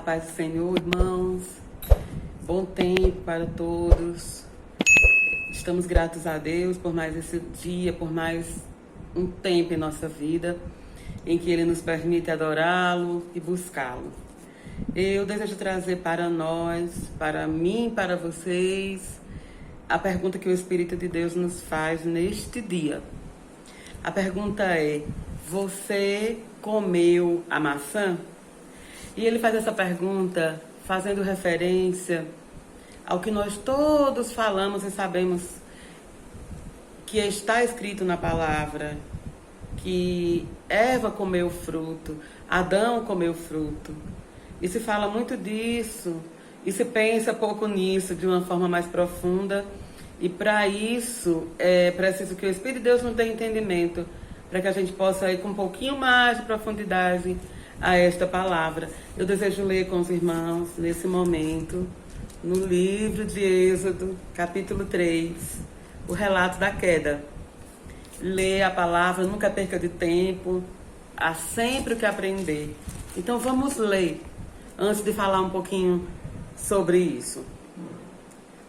paz do Senhor, irmãos. Bom tempo para todos. Estamos gratos a Deus por mais esse dia, por mais um tempo em nossa vida em que Ele nos permite adorá-lo e buscá-lo. Eu desejo trazer para nós, para mim, para vocês, a pergunta que o Espírito de Deus nos faz neste dia. A pergunta é: você comeu a maçã? E ele faz essa pergunta fazendo referência ao que nós todos falamos e sabemos que está escrito na palavra, que Eva comeu fruto, Adão comeu fruto. E se fala muito disso, e se pensa pouco nisso de uma forma mais profunda. E para isso é preciso que o Espírito de Deus nos dê entendimento, para que a gente possa ir com um pouquinho mais de profundidade a esta palavra. Eu desejo ler com os irmãos, nesse momento, no livro de Êxodo, capítulo 3, o relato da queda. Ler a palavra, nunca perca de tempo, há sempre o que aprender. Então vamos ler, antes de falar um pouquinho sobre isso.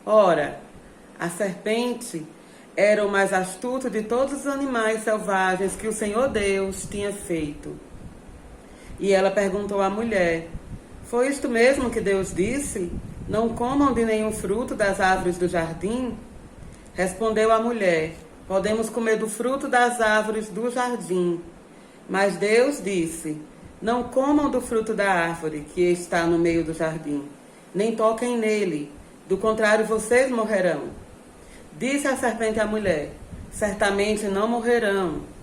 Ora, a serpente era o mais astuto de todos os animais selvagens que o Senhor Deus tinha feito. E ela perguntou à mulher: foi isto mesmo que Deus disse? Não comam de nenhum fruto das árvores do jardim? Respondeu a mulher: podemos comer do fruto das árvores do jardim. Mas Deus disse: não comam do fruto da árvore que está no meio do jardim, nem toquem nele, do contrário vocês morrerão. Disse a serpente à mulher: certamente não morrerão.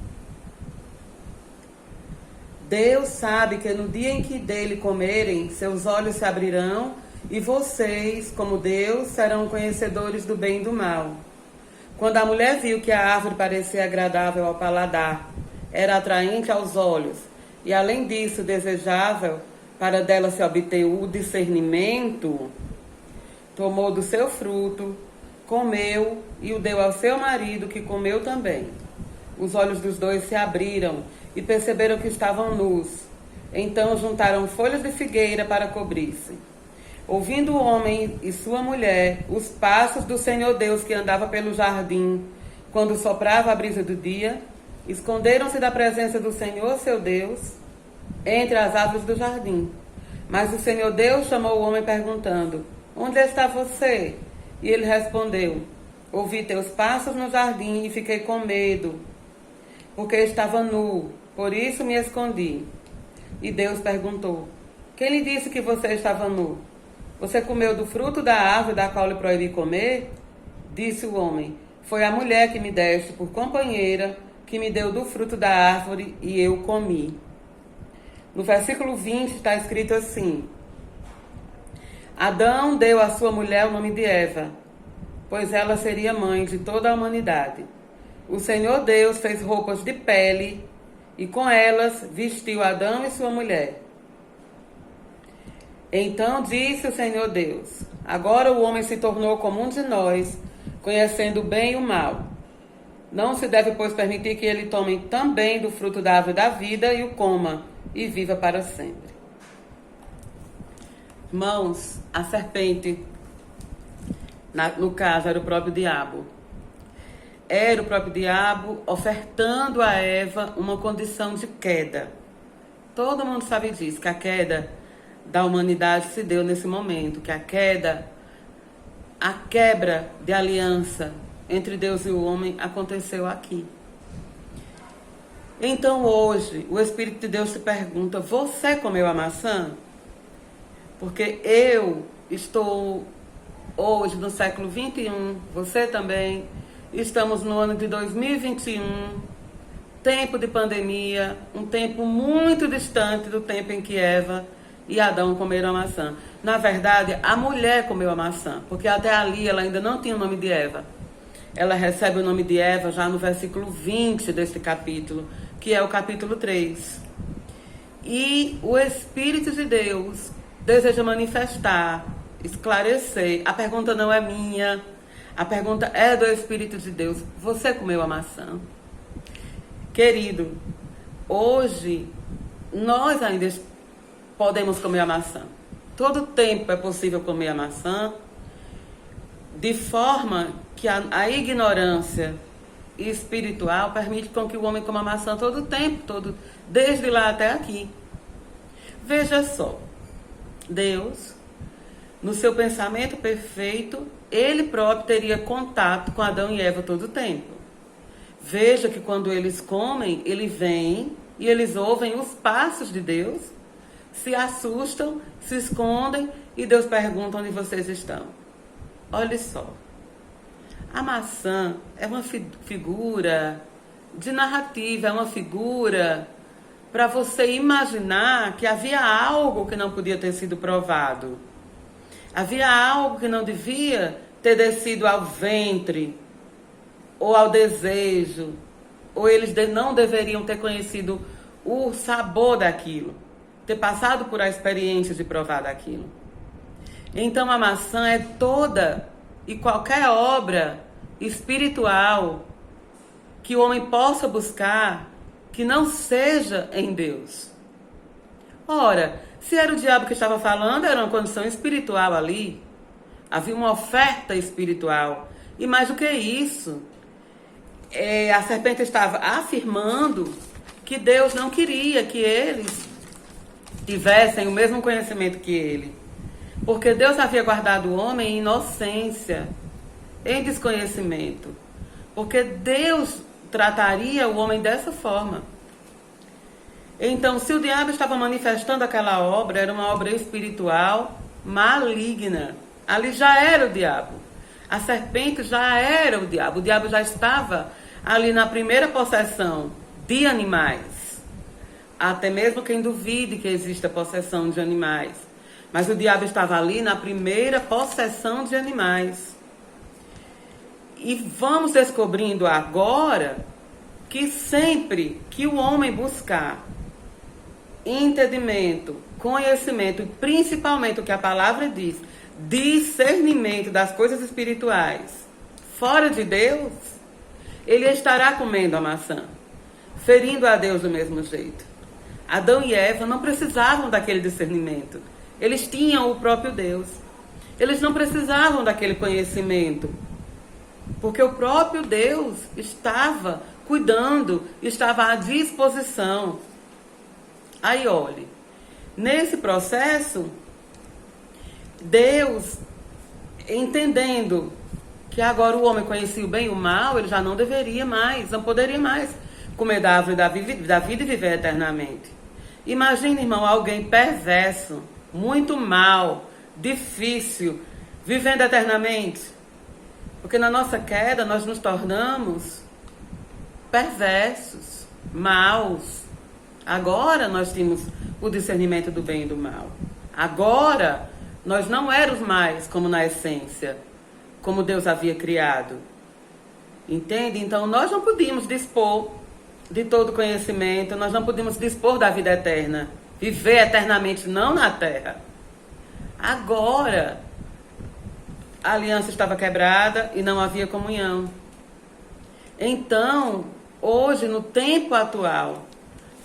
Deus sabe que no dia em que dele comerem, seus olhos se abrirão e vocês, como Deus, serão conhecedores do bem e do mal. Quando a mulher viu que a árvore parecia agradável ao paladar, era atraente aos olhos e, além disso, desejável para dela se obter o discernimento, tomou do seu fruto, comeu e o deu ao seu marido, que comeu também. Os olhos dos dois se abriram e perceberam que estavam nus. Então juntaram folhas de figueira para cobrir-se. Ouvindo o homem e sua mulher os passos do Senhor Deus que andava pelo jardim, quando soprava a brisa do dia, esconderam-se da presença do Senhor, seu Deus, entre as árvores do jardim. Mas o Senhor Deus chamou o homem perguntando: onde está você? E ele respondeu: ouvi teus passos no jardim e fiquei com medo, porque estava nu, por isso me escondi. E Deus perguntou: quem lhe disse que você estava nu? Você comeu do fruto da árvore da qual lhe proibi comer? Disse o homem: foi a mulher que me deste por companheira, que me deu do fruto da árvore e eu comi. No versículo 20 está escrito assim: Adão deu à sua mulher o nome de Eva, pois ela seria mãe de toda a humanidade. O Senhor Deus fez roupas de pele e com elas vestiu Adão e sua mulher. Então disse o Senhor Deus: agora o homem se tornou como um de nós, conhecendo o bem e o mal. Não se deve, pois, permitir que ele tome também do fruto da árvore da vida e o coma, e viva para sempre. Irmãos, a serpente, no caso, era o próprio diabo. Era o próprio diabo ofertando a Eva uma condição de queda. Todo mundo sabe disso, que a queda da humanidade se deu nesse momento, que a queda, a quebra de aliança entre Deus e o homem aconteceu aqui. Então hoje, o Espírito de Deus te pergunta: você comeu a maçã? Porque eu estou hoje no século 21, você também. Estamos no ano de 2021, tempo de pandemia, um tempo muito distante do tempo em que Eva e Adão comeram a maçã. Na verdade, a mulher comeu a maçã, porque até ali ela ainda não tinha o nome de Eva. Ela recebe o nome de Eva já no versículo 20 deste capítulo, que é o capítulo 3. E o Espírito de Deus deseja manifestar, esclarecer. A pergunta não é minha, a pergunta é do Espírito de Deus: você comeu a maçã? Querido, hoje nós ainda podemos comer a maçã. Todo tempo é possível comer a maçã, de forma que a ignorância espiritual permite com que o homem coma maçã todo o tempo, desde lá até aqui. Veja só, Deus, no seu pensamento perfeito, ele próprio teria contato com Adão e Eva todo o tempo. Veja que quando eles comem, ele vem e eles ouvem os passos de Deus, se assustam, se escondem e Deus pergunta onde vocês estão. Olha só, a maçã é uma figura de narrativa, é uma figura para você imaginar que havia algo que não podia ter sido provado. Havia algo que não devia ter descido ao ventre, ou ao desejo, ou eles não deveriam ter conhecido o sabor daquilo, ter passado por a experiência de provar daquilo. Então a maçã é toda e qualquer obra espiritual que o homem possa buscar que não seja em Deus. Ora, se era o diabo que estava falando, era uma condição espiritual ali. Havia uma oferta espiritual. E mais do que isso, a serpente estava afirmando que Deus não queria que eles tivessem o mesmo conhecimento que ele. Porque Deus havia guardado o homem em inocência, em desconhecimento. Porque Deus trataria o homem dessa forma. Então, se o diabo estava manifestando aquela obra, era uma obra espiritual maligna. Ali já era o diabo. A serpente já era o diabo. O diabo já estava ali na primeira possessão de animais. Até mesmo quem duvide que exista possessão de animais. Mas o diabo estava ali na primeira possessão de animais. E vamos descobrindo agora que sempre que o homem buscar entendimento, conhecimento e principalmente o que a palavra diz, discernimento das coisas espirituais fora de Deus, ele estará comendo a maçã, ferindo a Deus do mesmo jeito. Adão e Eva não precisavam daquele discernimento. Eles tinham o próprio Deus. Eles não precisavam daquele conhecimento, porque o próprio Deus estava cuidando, estava à disposição. Aí olhe, nesse processo, Deus, entendendo que agora o homem conhecia o bem e o mal, ele já não deveria mais, não poderia mais comer da árvore da vida e viver eternamente. Imagine, irmão, alguém perverso, muito mal, difícil, vivendo eternamente. Porque na nossa queda nós nos tornamos perversos, maus. Agora nós temos o discernimento do bem e do mal. Agora nós não éramos mais como na essência, como Deus havia criado. Entende? Então nós não podíamos dispor de todo conhecimento, nós não podíamos dispor da vida eterna, viver eternamente não na terra. Agora a aliança estava quebrada e não havia comunhão. Então, hoje, no tempo atual,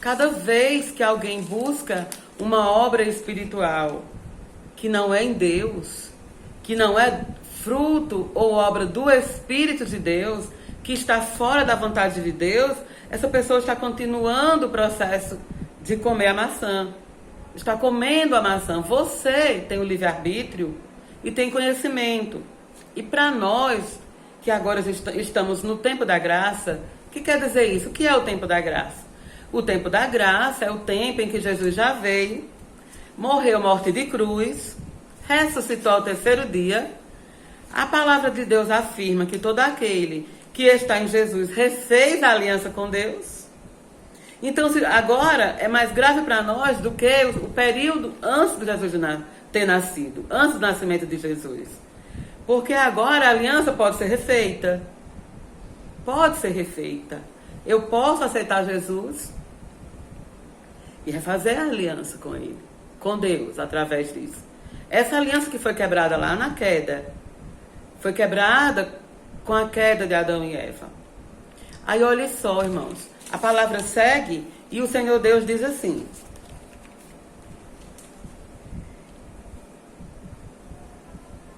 cada vez que alguém busca uma obra espiritual que não é em Deus, que não é fruto ou obra do Espírito de Deus, que está fora da vontade de Deus, essa pessoa está continuando o processo de comer a maçã. Está comendo a maçã. Você tem o livre-arbítrio e tem conhecimento. E para nós, que agora estamos no tempo da graça, o que quer dizer isso? O que é o tempo da graça? O tempo da graça é o tempo em que Jesus já veio, morreu morte de cruz, ressuscitou ao terceiro dia. A palavra de Deus afirma que todo aquele que está em Jesus refez a aliança com Deus. Então, agora é mais grave para nós do que o período antes de Jesus ter nascido, antes do nascimento de Jesus. Porque agora a aliança pode ser refeita. Pode ser refeita. Eu posso aceitar Jesus e refazer a aliança com Ele, com Deus, através disso. Essa aliança que foi quebrada lá na queda, foi quebrada com a queda de Adão e Eva. Aí olha só, irmãos, a palavra segue e o Senhor Deus diz assim: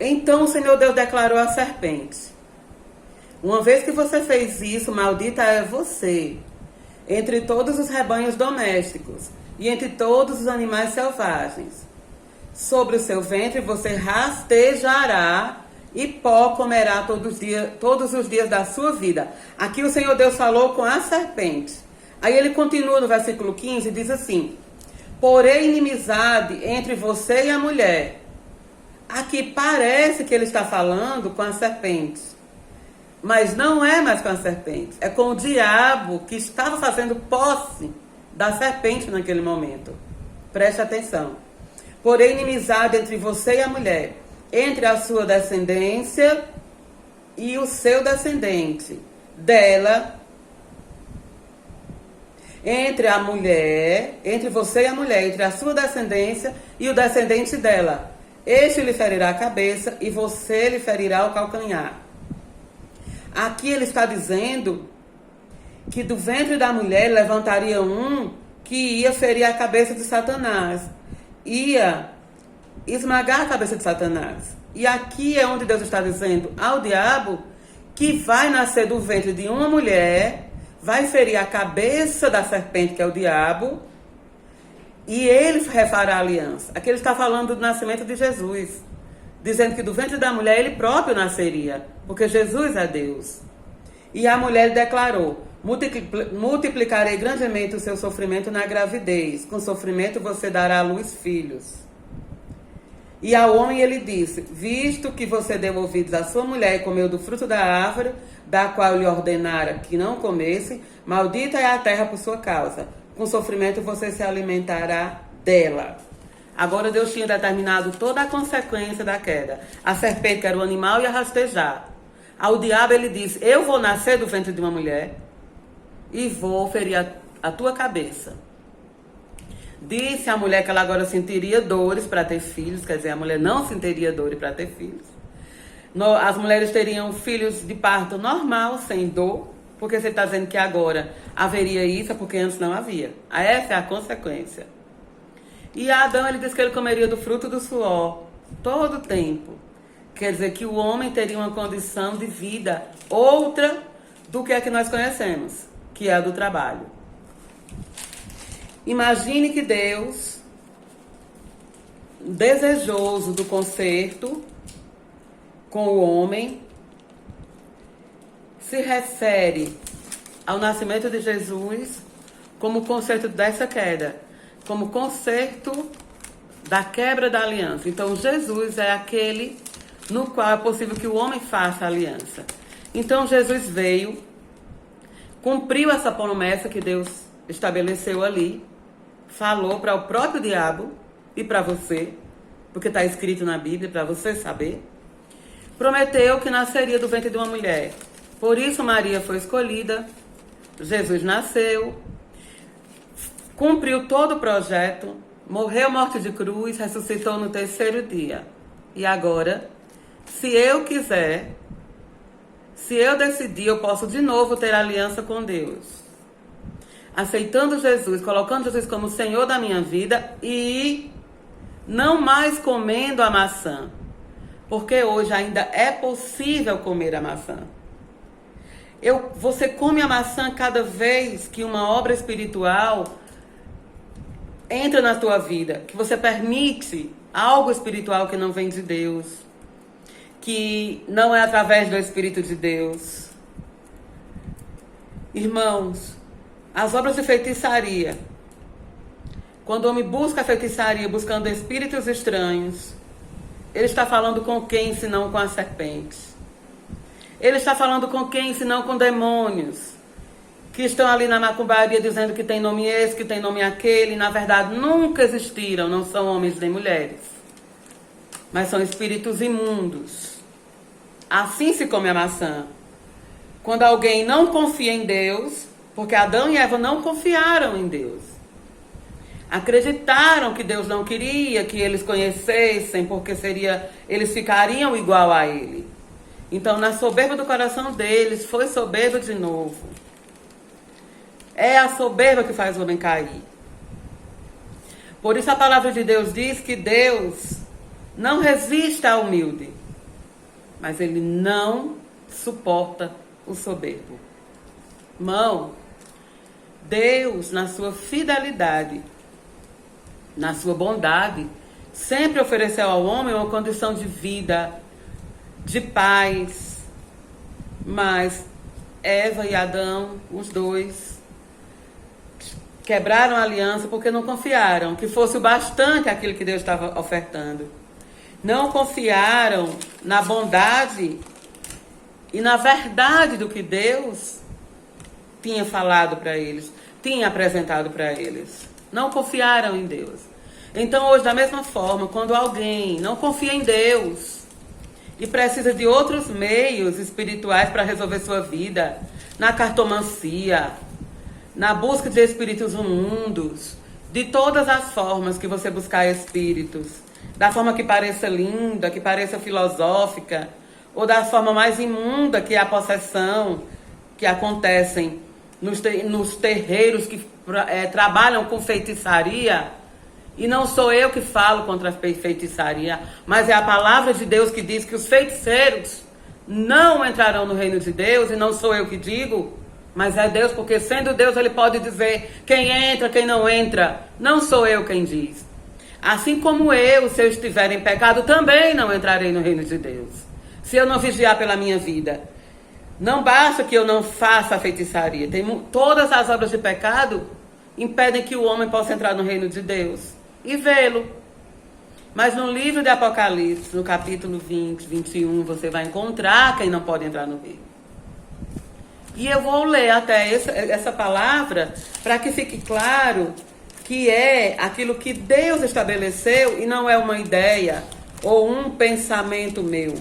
Então o Senhor Deus declarou à serpente: uma vez que você fez isso, maldita é você entre todos os rebanhos domésticos e entre todos os animais selvagens. Sobre o seu ventre você rastejará e pó comerá todos os dias da sua vida. Aqui o Senhor Deus falou com a serpente. Aí ele continua no versículo 15 e diz assim: porém inimizade entre você e a mulher. Aqui parece que ele está falando com a serpente, mas não é mais com a serpente. É com o diabo que estava fazendo posse da serpente naquele momento. Preste atenção. Porém inimizade entre você e a mulher, entre a sua descendência e o seu descendente, dela, entre a mulher, entre você e a mulher, entre a sua descendência e o descendente dela. Este lhe ferirá a cabeça e você lhe ferirá o calcanhar. Aqui ele está dizendo que do ventre da mulher levantaria um que ia ferir a cabeça de Satanás, ia esmagar a cabeça de Satanás. E aqui é onde Deus está dizendo ao diabo que vai nascer do ventre de uma mulher, vai ferir a cabeça da serpente, que é o diabo, e ele refará a aliança. Aqui ele está falando do nascimento de Jesus, dizendo que do ventre da mulher ele próprio nasceria, porque Jesus é Deus. E a mulher declarou: multiplicarei grandemente o seu sofrimento na gravidez, com sofrimento você dará à luz filhos. E ao homem ele disse: visto que você deu ouvidos à sua mulher e comeu do fruto da árvore, da qual lhe ordenara que não comesse, maldita é a terra por sua causa. Com sofrimento você se alimentará dela. Agora Deus tinha determinado toda a consequência da queda. A serpente, que era o animal, ia rastejar. Ao diabo ele disse: eu vou nascer do ventre de uma mulher e vou ferir a tua cabeça. Disse a mulher que ela agora sentiria dores para ter filhos, quer dizer, a mulher não sentiria dores para ter filhos. As mulheres teriam filhos de parto normal, sem dor, porque você está dizendo que agora haveria isso, porque antes não havia. Essa é a consequência. E Adão, ele disse que ele comeria do fruto do suor todo o tempo. Quer dizer que o homem teria uma condição de vida outra do que a que nós conhecemos, que é a do trabalho. Imagine que Deus, desejoso do conserto com o homem, se refere ao nascimento de Jesus como conserto dessa queda, como conserto da quebra da aliança. Então Jesus é aquele no qual é possível que o homem faça a aliança. Então Jesus veio, cumpriu essa promessa que Deus estabeleceu ali, falou para o próprio diabo e para você, porque está escrito na Bíblia, para você saber. Prometeu que nasceria do ventre de uma mulher. Por isso Maria foi escolhida, Jesus nasceu, cumpriu todo o projeto, morreu morte de cruz, ressuscitou no terceiro dia. E agora, se eu quiser, se eu decidir, eu posso de novo ter aliança com Deus. Aceitando Jesus, colocando Jesus como Senhor da minha vida e não mais comendo a maçã. Porque hoje ainda é possível comer a maçã. Você come a maçã cada vez que uma obra espiritual entra na tua vida, que você permite algo espiritual que não vem de Deus, que não é através do Espírito de Deus. Irmãos, as obras de feitiçaria, quando o homem busca a feitiçaria buscando espíritos estranhos, ele está falando com quem, senão com a serpente? Ele está falando com quem, senão com demônios, que estão ali na macumbaria dizendo que tem nome esse, que tem nome aquele, e na verdade nunca existiram, não são homens nem mulheres, mas são espíritos imundos. Assim se come a maçã. Quando alguém não confia em Deus, porque Adão e Eva não confiaram em Deus. Acreditaram que Deus não queria que eles conhecessem, porque eles ficariam igual a ele. Então, na soberba do coração deles, foi soberba de novo. É a soberba que faz o homem cair. Por isso a palavra de Deus diz que Deus não resiste ao humilde, mas ele não suporta o soberbo. Irmão, Deus, na sua fidelidade, na sua bondade, sempre ofereceu ao homem uma condição de vida, de paz. Mas Eva e Adão, os dois, quebraram a aliança porque não confiaram que fosse o bastante aquilo que Deus estava ofertando. Não confiaram na bondade e na verdade do que Deus tinha falado para eles, tinha apresentado para eles. Não confiaram em Deus. Então hoje, da mesma forma, quando alguém não confia em Deus e precisa de outros meios espirituais para resolver sua vida, na cartomancia, na busca de espíritos imundos, de todas as formas que você buscar espíritos, da forma que pareça linda, que pareça filosófica, ou da forma mais imunda que é a possessão, que acontecem nos terreiros que trabalham com feitiçaria. E não sou eu que falo contra a feitiçaria, mas é a palavra de Deus que diz que os feiticeiros não entrarão no reino de Deus, e não sou eu que digo, mas é Deus, porque sendo Deus ele pode dizer quem entra, quem não entra. Não sou eu quem diz. Assim como eu, se eu estiver em pecado, também não entrarei no reino de Deus, se eu não vigiar pela minha vida. Não basta que eu não faça a feitiçaria. Todas as obras de pecado impedem que o homem possa entrar no reino de Deus e vê-lo. Mas no livro de Apocalipse, no capítulo 20, 21, você vai encontrar quem não pode entrar no reino. E eu vou ler até essa palavra para que fique claro que é aquilo que Deus estabeleceu e não é uma ideia ou um pensamento meu.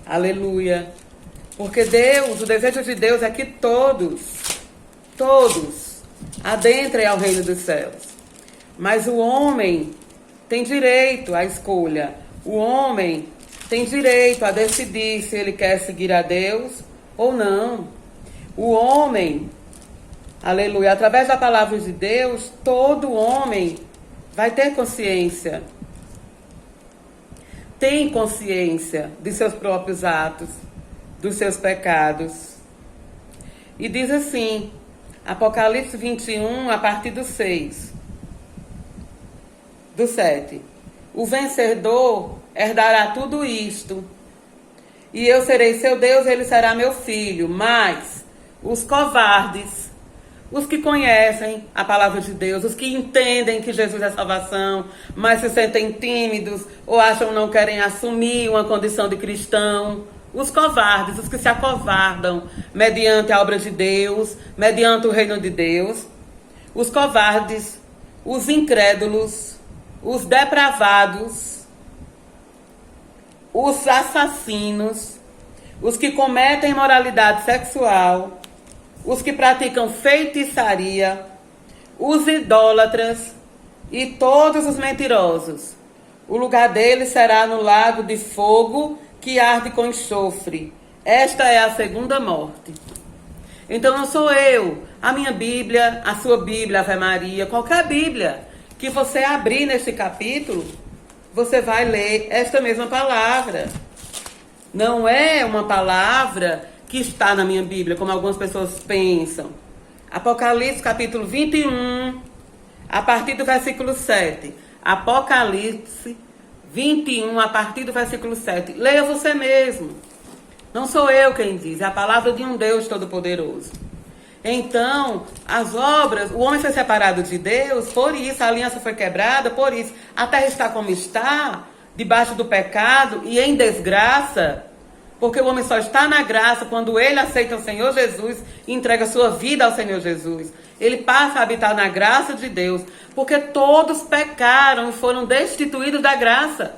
Aleluia. Porque Deus, o desejo de Deus é que todos adentrem ao reino dos céus. Mas o homem tem direito à escolha. O homem tem direito a decidir se ele quer seguir a Deus ou não. O homem, aleluia, através da palavra de Deus, todo homem vai ter consciência. Tem consciência de seus próprios atos, dos seus pecados. E diz assim, Apocalipse 21, a partir do 6, do 7. O vencedor herdará tudo isto, e eu serei seu Deus, ele será meu filho. Mas os covardes, os que conhecem a palavra de Deus, os que entendem que Jesus é salvação, mas se sentem tímidos ou acham não querem assumir uma condição de cristão, os covardes, os que se acovardam mediante a obra de Deus, mediante o reino de Deus, os covardes, os incrédulos, os depravados, os assassinos, os que cometem imoralidade sexual, os que praticam feitiçaria, os idólatras e todos os mentirosos. O lugar deles será no lago de fogo que arde com enxofre. Esta é a segunda morte. Então não sou eu, a minha Bíblia, a sua Bíblia, Ave Maria, qualquer Bíblia que você abrir neste capítulo, você vai ler esta mesma palavra. Não é uma palavra que está na minha Bíblia, como algumas pessoas pensam. Apocalipse capítulo 21, a partir do versículo 7. Apocalipse 21, a partir do versículo 7. Leia você mesmo. Não sou eu quem diz, é a palavra de um Deus Todo-Poderoso. Então, as obras, o homem foi separado de Deus, por isso, a aliança foi quebrada, por isso, a terra está como está, debaixo do pecado e em desgraça, porque o homem só está na graça quando ele aceita o Senhor Jesus e entrega sua vida ao Senhor Jesus. Ele passa a habitar na graça de Deus, porque todos pecaram e foram destituídos da graça.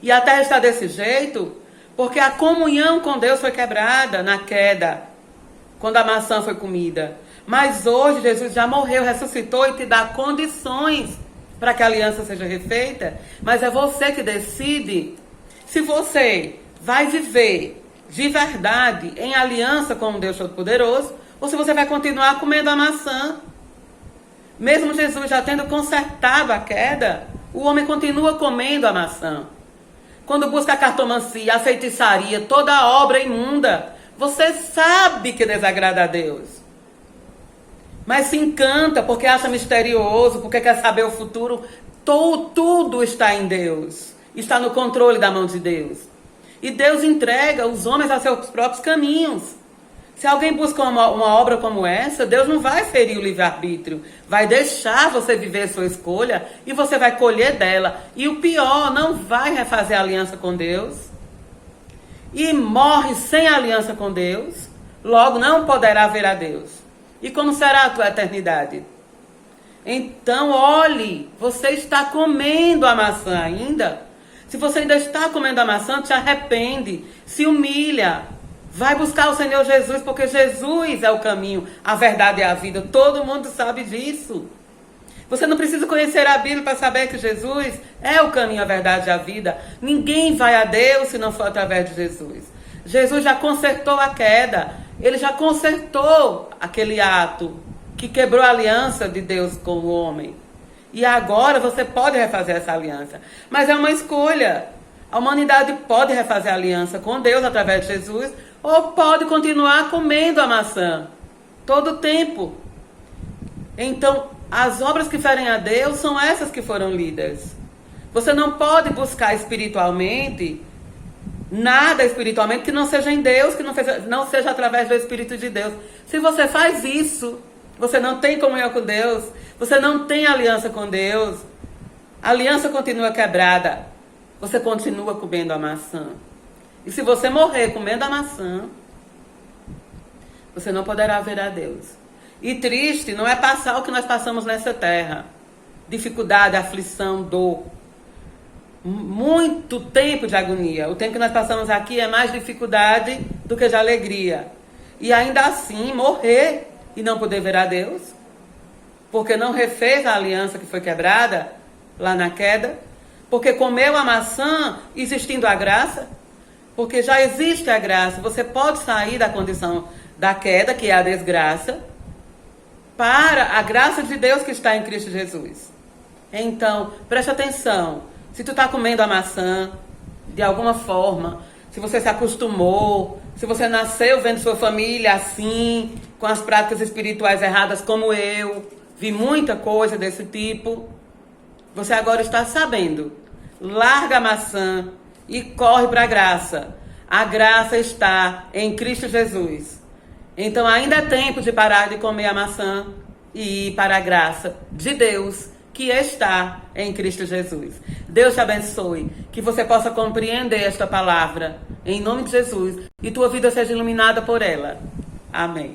E a terra está desse jeito porque a comunhão com Deus foi quebrada na queda, quando a maçã foi comida. Mas hoje Jesus já morreu, ressuscitou e te dá condições para que a aliança seja refeita. Mas é você que decide se você vai viver de verdade em aliança com o Deus Todo-Poderoso ou se você vai continuar comendo a maçã. Mesmo Jesus já tendo consertado a queda, o homem continua comendo a maçã. Quando busca a cartomancia, a feitiçaria, toda a obra imunda, você sabe que desagrada a Deus. Mas se encanta porque acha misterioso, porque quer saber o futuro. Tudo está em Deus. Está no controle da mão de Deus. E Deus entrega os homens a seus próprios caminhos. Se alguém busca uma obra como essa, Deus não vai ferir o livre-arbítrio. Vai deixar você viver a sua escolha e você vai colher dela. E o pior, não vai refazer aliança com Deus. E morre sem aliança com Deus. Logo, não poderá ver a Deus. E como será a tua eternidade? Então, olhe, você está comendo a maçã ainda? Se você ainda está comendo a maçã, te arrepende, se humilha. Vai buscar o Senhor Jesus, porque Jesus é o caminho, a verdade e a vida. Todo mundo sabe disso. Você não precisa conhecer a Bíblia para saber que Jesus é o caminho, a verdade e a vida. Ninguém vai a Deus se não for através de Jesus. Jesus já consertou a queda. Ele já consertou aquele ato que quebrou a aliança de Deus com o homem. E agora você pode refazer essa aliança. Mas é uma escolha. A humanidade pode refazer a aliança com Deus através de Jesus, ou pode continuar comendo a maçã todo o tempo. Então, as obras que ferem a Deus são essas que foram lidas. Você não pode buscar espiritualmente nada espiritualmente que não seja em Deus, que não seja através do Espírito de Deus. Se você faz isso, você não tem comunhão com Deus, você não tem aliança com Deus, a aliança continua quebrada, você continua comendo a maçã. E se você morrer comendo a maçã, você não poderá ver a Deus. E triste não é passar o que nós passamos nessa terra. Dificuldade, aflição, dor. Muito tempo de agonia. O tempo que nós passamos aqui é mais dificuldade do que de alegria. E ainda assim morrer e não poder ver a Deus, porque não refez a aliança que foi quebrada lá na queda, porque comeu a maçã existindo a graça, porque já existe a graça. Você pode sair da condição da queda, que é a desgraça, para a graça de Deus que está em Cristo Jesus. Então, preste atenção. Se tu está comendo a maçã, de alguma forma, se você se acostumou, se você nasceu vendo sua família assim, com as práticas espirituais erradas como eu, vi muita coisa desse tipo, você agora está sabendo. Larga a maçã e corre para a graça. A graça está em Cristo Jesus. Então ainda é tempo de parar de comer a maçã e ir para a graça de Deus que está em Cristo Jesus. Deus te abençoe, que você possa compreender esta palavra, em nome de Jesus, e tua vida seja iluminada por ela. Amém.